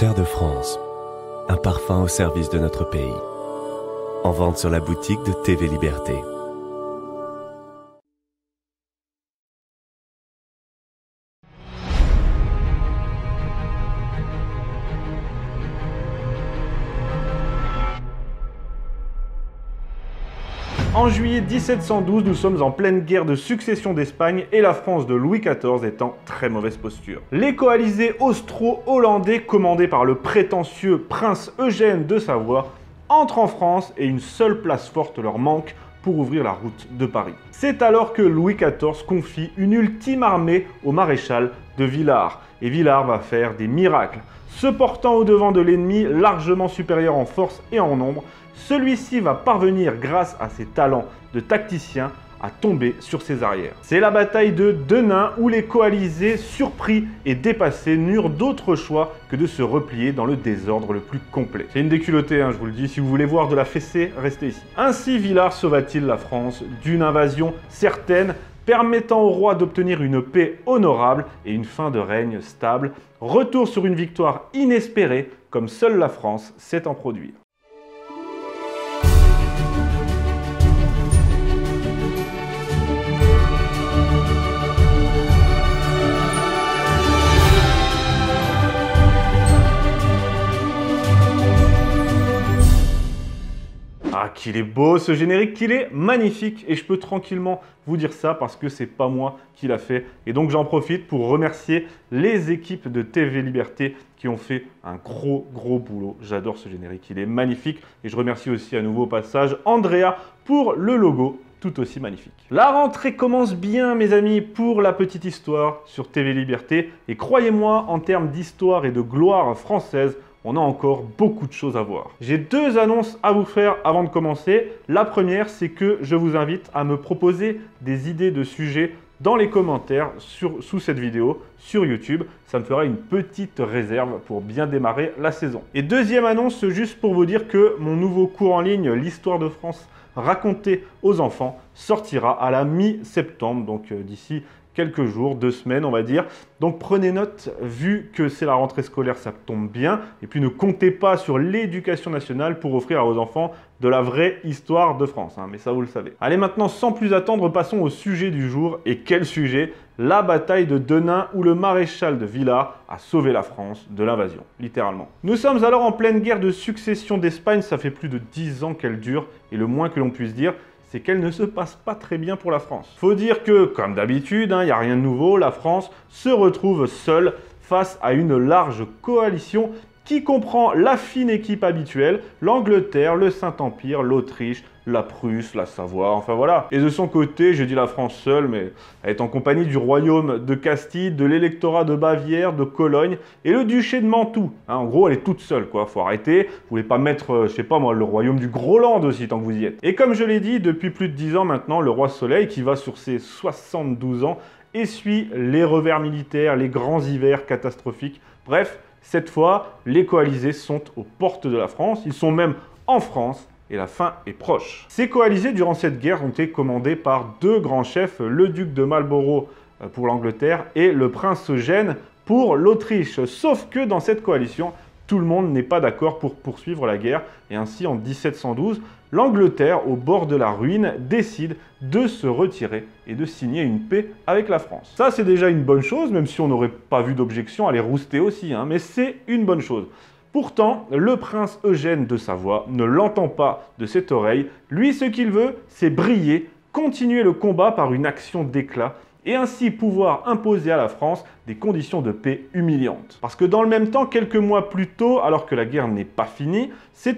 Terre de France, un parfum au service de notre pays. En vente sur la boutique de TV Liberté. En juillet 1712, nous sommes en pleine guerre de succession d'Espagne et la France de Louis XIV est en très mauvaise posture. Les coalisés austro-hollandais, commandés par le prétentieux prince Eugène de Savoie, entrent en France et une seule place forte leur manque pour ouvrir la route de Paris. C'est alors que Louis XIV confie une ultime armée au maréchal de Villars. Et Villars va faire des miracles. Se portant au devant de l'ennemi, largement supérieur en force et en nombre, celui-ci va parvenir, grâce à ses talents de tacticien, à tomber sur ses arrières. C'est la bataille de Denain où les coalisés, surpris et dépassés, n'eurent d'autre choix que de se replier dans le désordre le plus complet. C'est une déculottée, je vous le dis, si vous voulez voir de la fessée, restez ici. Ainsi, Villars sauva-t-il la France d'une invasion certaine, permettant au roi d'obtenir une paix honorable et une fin de règne stable. Retour sur une victoire inespérée, comme seule la France sait en produire. Ah, qu'il est beau ce générique, qu'il est magnifique et je peux tranquillement vous dire ça parce que c'est pas moi qui l'a fait. Et donc j'en profite pour remercier les équipes de TV Liberté qui ont fait un gros boulot. J'adore ce générique, il est magnifique et je remercie aussi à nouveau au passage Andrea pour le logo tout aussi magnifique. La rentrée commence bien mes amis pour la petite histoire sur TV Liberté et croyez-moi en termes d'histoire et de gloire française, on a encore beaucoup de choses à voir. J'ai deux annonces à vous faire avant de commencer. La première, c'est que je vous invite à me proposer des idées de sujets dans les commentaires sous cette vidéo sur YouTube. Ça me fera une petite réserve pour bien démarrer la saison. Et deuxième annonce, juste pour vous dire que mon nouveau cours en ligne, l'Histoire de France racontée aux enfants, sortira à la mi-septembre, donc d'ici quelques jours, 2 semaines on va dire. Donc prenez note, vu que c'est la rentrée scolaire, ça tombe bien. Et puis ne comptez pas sur l'éducation nationale pour offrir à vos enfants de la vraie histoire de France, mais ça vous le savez. Allez maintenant, sans plus attendre, passons au sujet du jour. Et quel sujet? La bataille de Denain où le maréchal de Villars a sauvé la France de l'invasion, littéralement. Nous sommes alors en pleine guerre de succession d'Espagne, ça fait plus de 10 ans qu'elle dure. Et le moins que l'on puisse dire, c'est qu'elle ne se passe pas très bien pour la France. Faut dire que, comme d'habitude, il n'y a rien de nouveau, la France se retrouve seule face à une large coalition qui comprend la fine équipe habituelle, l'Angleterre, le Saint-Empire, l'Autriche, la Prusse, la Savoie, enfin voilà. Et de son côté, j'ai dit la France seule, mais elle est en compagnie du royaume de Castille, de l'électorat de Bavière, de Cologne et le duché de Mantoue. En gros, elle est toute seule, quoi. Faut arrêter. Vous voulez pas mettre, je sais pas moi, le royaume du Groland aussi, tant que vous y êtes. Et comme je l'ai dit, depuis plus de 10 ans maintenant, le roi Soleil, qui va sur ses 72 ans, essuie les revers militaires, les grands hivers catastrophiques. Bref, cette fois, les coalisés sont aux portes de la France. Ils sont même en France. Et la fin est proche. Ces coalisés, durant cette guerre, ont été commandés par deux grands chefs, le duc de Marlborough pour l'Angleterre et le prince Eugène pour l'Autriche. Sauf que dans cette coalition, tout le monde n'est pas d'accord pour poursuivre la guerre. Et ainsi, en 1712, l'Angleterre, au bord de la ruine, décide de se retirer et de signer une paix avec la France. Ça, c'est déjà une bonne chose, même si on n'aurait pas vu d'objection à les rouster aussi, mais c'est une bonne chose. Pourtant, le prince Eugène de Savoie ne l'entend pas de cette oreille. Lui, ce qu'il veut, c'est briller, continuer le combat par une action d'éclat et ainsi pouvoir imposer à la France des conditions de paix humiliantes. Parce que dans le même temps, quelques mois plus tôt, alors que la guerre n'est pas finie, se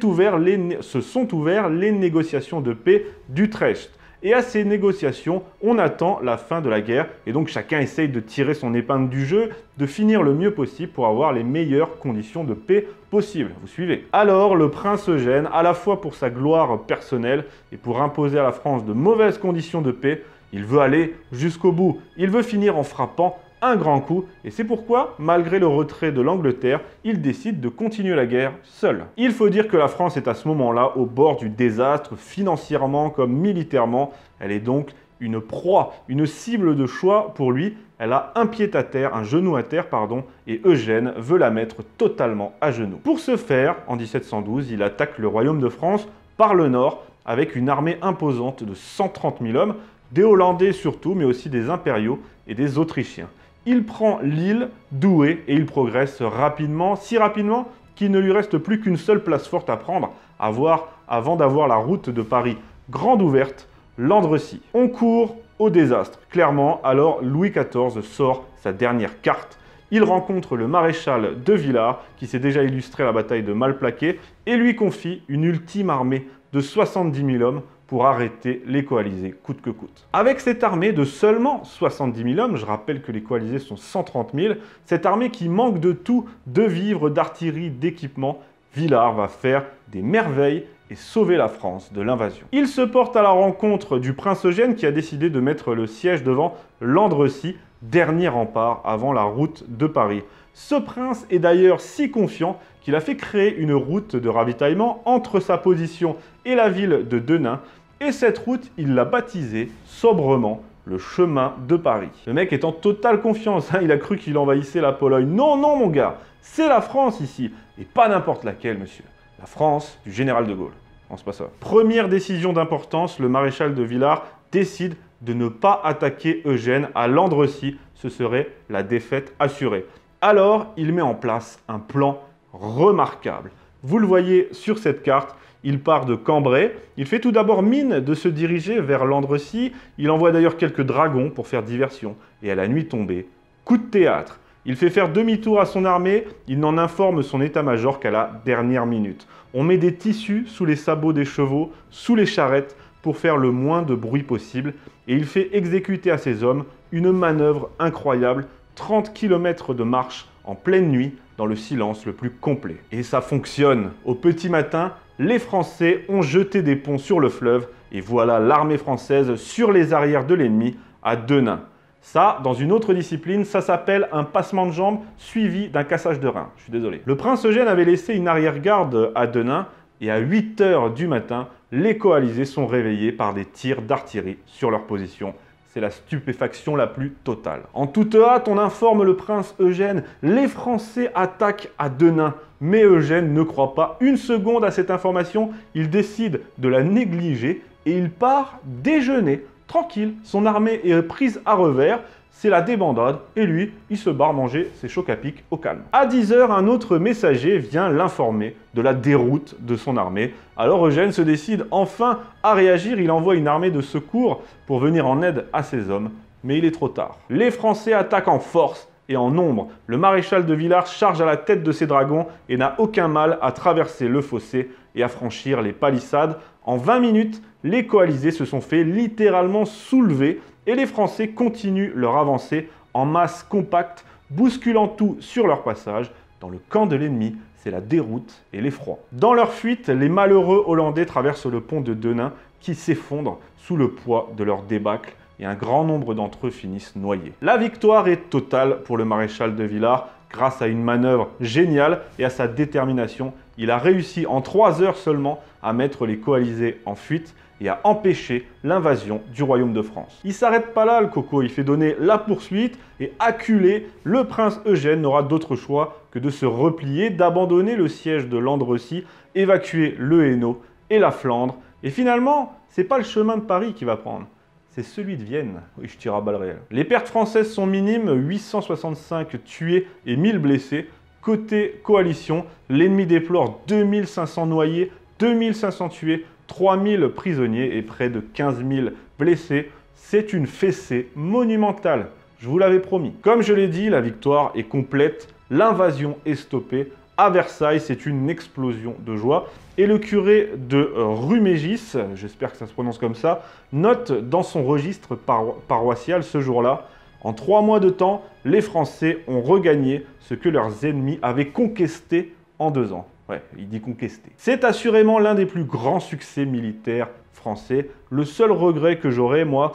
sont ouvertes les négociations de paix d'Utrecht. Et à ces négociations, on attend la fin de la guerre et donc chacun essaye de tirer son épingle du jeu, de finir le mieux possible pour avoir les meilleures conditions de paix possibles. Vous suivez? Alors le prince Eugène, à la fois pour sa gloire personnelle et pour imposer à la France de mauvaises conditions de paix, il veut aller jusqu'au bout. Il veut finir en frappant un grand coup et c'est pourquoi, malgré le retrait de l'Angleterre, il décide de continuer la guerre seul. Il faut dire que la France est à ce moment-là au bord du désastre, financièrement comme militairement. Elle est donc une proie, une cible de choix pour lui. Elle a un pied à terre, un genou à terre, pardon, et Eugène veut la mettre totalement à genoux. Pour ce faire, en 1712, il attaque le royaume de France par le nord avec une armée imposante de 130 000 hommes, des Hollandais surtout, mais aussi des impériaux et des Autrichiens. Il prend Lille, Douai et il progresse rapidement, si rapidement qu'il ne lui reste plus qu'une seule place forte à prendre, avant d'avoir la route de Paris grande ouverte, Landrecies. On court au désastre. Clairement, alors Louis XIV sort sa dernière carte. Il rencontre le maréchal de Villars, qui s'est déjà illustré à la bataille de Malplaquet, et lui confie une ultime armée de 70 000 hommes pour arrêter les coalisés coûte que coûte. Avec cette armée de seulement 70 000 hommes, je rappelle que les coalisés sont 130 000, cette armée qui manque de tout, de vivres, d'artillerie, d'équipement, Villars va faire des merveilles et sauver la France de l'invasion. Il se porte à la rencontre du prince Eugène qui a décidé de mettre le siège devant Landrecies, dernier rempart avant la route de Paris. Ce prince est d'ailleurs si confiant qu'il a fait créer une route de ravitaillement entre sa position et la ville de Denain, et cette route, il l'a baptisée sobrement le chemin de Paris. Le mec est en totale confiance, hein, il a cru qu'il envahissait la Pologne. Non, non mon gars, c'est la France ici, et pas n'importe laquelle, monsieur. La France du général de Gaulle. Non, c'est pas ça. Première décision d'importance, le maréchal de Villars décide de ne pas attaquer Eugène à Landrecies. Ce serait la défaite assurée. Alors, il met en place un plan remarquable. Vous le voyez sur cette carte, il part de Cambrai. Il fait tout d'abord mine de se diriger vers Landrecies. Il envoie d'ailleurs quelques dragons pour faire diversion. Et à la nuit tombée, coup de théâtre. Il fait faire demi-tour à son armée, il n'en informe son état-major qu'à la dernière minute. On met des tissus sous les sabots des chevaux, sous les charrettes, pour faire le moins de bruit possible. Et il fait exécuter à ses hommes une manœuvre incroyable, 30 km de marche en pleine nuit, dans le silence le plus complet. Et ça fonctionne. Au petit matin, les Français ont jeté des ponts sur le fleuve, et voilà l'armée française sur les arrières de l'ennemi à Denain. Ça, dans une autre discipline, ça s'appelle un passement de jambes suivi d'un cassage de rein. Je suis désolé. Le prince Eugène avait laissé une arrière-garde à Denain et à 8 h du matin, les coalisés sont réveillés par des tirs d'artillerie sur leur position. C'est la stupéfaction la plus totale. En toute hâte, on informe le prince Eugène. Les Français attaquent à Denain. Mais Eugène ne croit pas une seconde à cette information. Il décide de la négliger et il part déjeuner. Tranquille, son armée est prise à revers, c'est la débandade, et lui, il se barre manger ses chocs à pic au calme. À 10 h, un autre messager vient l'informer de la déroute de son armée. Alors Eugène se décide enfin à réagir, il envoie une armée de secours pour venir en aide à ses hommes, mais il est trop tard. Les Français attaquent en force et en nombre. Le maréchal de Villars charge à la tête de ses dragons et n'a aucun mal à traverser le fossé et à franchir les palissades. En 20 minutes, les coalisés se sont fait littéralement soulever et les Français continuent leur avancée en masse compacte, bousculant tout sur leur passage. Dans le camp de l'ennemi, c'est la déroute et l'effroi. Dans leur fuite, les malheureux Hollandais traversent le pont de Denain qui s'effondre sous le poids de leur débâcle et un grand nombre d'entre eux finissent noyés. La victoire est totale pour le maréchal de Villars. Grâce à une manœuvre géniale et à sa détermination, il a réussi en 3 heures seulement à mettre les coalisés en fuite et à empêcher l'invasion du royaume de France. Il ne s'arrête pas là, le coco, il fait donner la poursuite et acculé, le prince Eugène n'aura d'autre choix que de se replier, d'abandonner le siège de Landrecies, évacuer le Hainaut et la Flandre. Et finalement, c'est pas le chemin de Paris qu'il va prendre. C'est celui de Vienne. Oui, je tire à balles réelles. Les pertes françaises sont minimes, 865 tués et 1000 blessés. Côté coalition, l'ennemi déplore 2500 noyés, 2500 tués, 3000 prisonniers et près de 15 000 blessés. C'est une fessée monumentale, je vous l'avais promis. Comme je l'ai dit, la victoire est complète, l'invasion est stoppée. À Versailles, c'est une explosion de joie. Et le curé de Rumégis, j'espère que ça se prononce comme ça, note dans son registre paroissial ce jour-là: en 3 mois de temps, les Français ont regagné ce que leurs ennemis avaient conquisté en 2 ans. Ouais, il dit conquester. C'est assurément l'un des plus grands succès militaires français. Le seul regret que j'aurais, moi,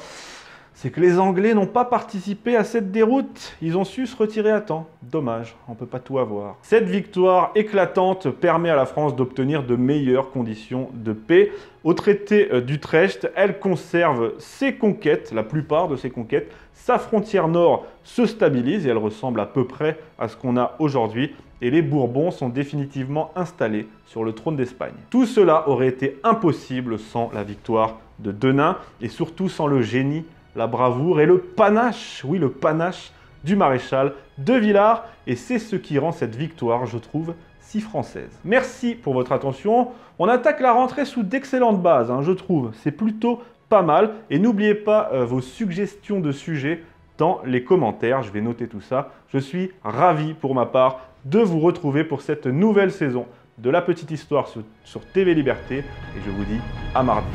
c'est que les Anglais n'ont pas participé à cette déroute. Ils ont su se retirer à temps. Dommage, on ne peut pas tout avoir. Cette victoire éclatante permet à la France d'obtenir de meilleures conditions de paix. Au traité d'Utrecht, elle conserve ses conquêtes, la plupart de ses conquêtes. Sa frontière nord se stabilise et elle ressemble à peu près à ce qu'on a aujourd'hui. Et les Bourbons sont définitivement installés sur le trône d'Espagne. Tout cela aurait été impossible sans la victoire de Denain et surtout sans le génie, la bravoure et le panache, oui le panache du maréchal de Villars. Et c'est ce qui rend cette victoire, je trouve, si française. Merci pour votre attention. On attaque la rentrée sous d'excellentes bases, je trouve. C'est plutôt pas mal. Et n'oubliez pas vos suggestions de sujets dans les commentaires. Je vais noter tout ça. Je suis ravi pour ma part de vous retrouver pour cette nouvelle saison de La Petite Histoire sur TV Liberté. Et je vous dis à mardi.